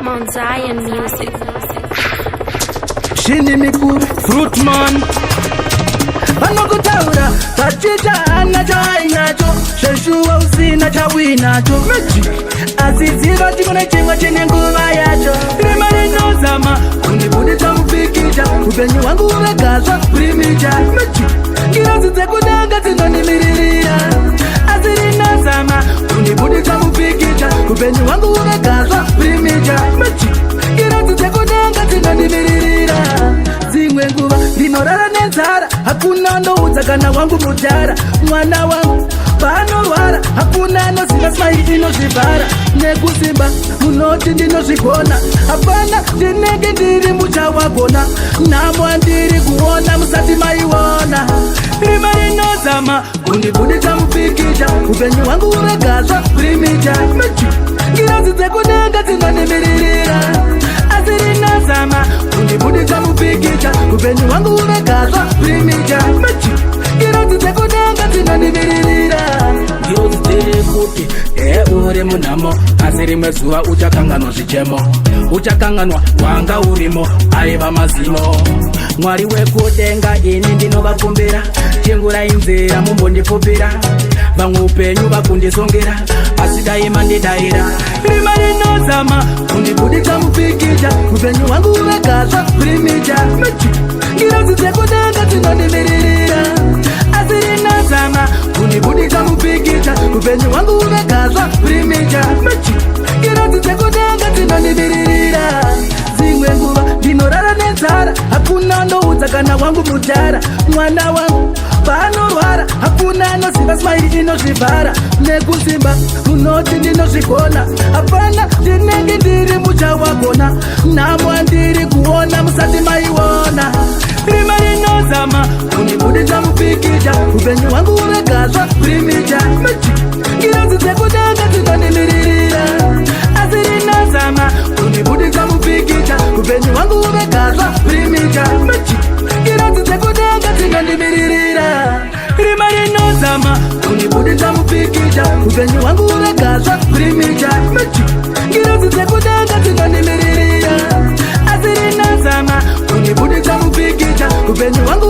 Mount Zion Music. Shini mikuru Fruitman Anokutaura Tachita anacho ainacho Sheshuwa usina chawi nacho Magic Aziziva chimone chingwa chini nguva yacho Rima rinozama Unibudita mupikisha Upenyu wangu umegazwa primicha Magic Ngirazize kudanga zinonimirira Azirinazama Unibudita mupikisha Upenyu wangu umegazwa primicha Magic Ngirazize kudanga zinonimirira Zimwe nguva ndinorara nenzara Hakuna ndoudza kana wangu mudhara Mwana wangu panorwara Hakuna anoziva smile inozvivhara Nekusimba munoti ndinozvigona Hapana ndinenge ndiri muchawagona Nhamo andiri kuona musati maiona Rima rinozama kundibudisa mupikisha Upenyu wangu uregazwa primicha Ngirazi dzekudenga dzinonimiririra Asi rinozama kundibudisa mupikisha Upenyu wangu uregazwa primicha Ngirazi dzekudenga dzinonimiririra Ngirazi dzekuti uri munhamo Asi rimwe zuva uchakanganwa zvichemo Uchakanganwa wanga urimo aiva mazino Mwari wekudenga ini ndinovakumbira Chengurai nzira mumbondipupira Vamwe upenyu vakundisongera Asi dai mandidaira Rima rinozama kundibudisa mupikisha Upenyu wangu uregazwa primicha Ngirazi dzekudenga dzinonimiririra Asi rinozama kundibudisa mupikisha Upenyu wangu uregazwa primicha Ngirazi dzekudenga dzinonimiririra Zimwe nguva ndinorara nenzara Hakuna ndoudza kana wangu mudhara Mwana wangu panorwara Hakuna anoziva smile inozvivhara Nekusimba munoti ndinozvigona Hapana ndinenge ndiri muchawagona Nhamo andiri kuona musati maiona Rima rinozama kundibudisa mupikisha Upenyu wangu uregazwa primicha Ngirazi dzekudenga dzinonimiririra Asi rinozama kundibudisa mupikisha Upenyu wangu uregazwa primicha Ngirazi dzekudenga dzinonimiririra Rima rinozama kundibudisa mupikisha Upenyu wangu uregazwa primicha Ngirazi dzekudenga dzinonimiririra Asi rinozama kundibudisa mupikisha Upenyu wangu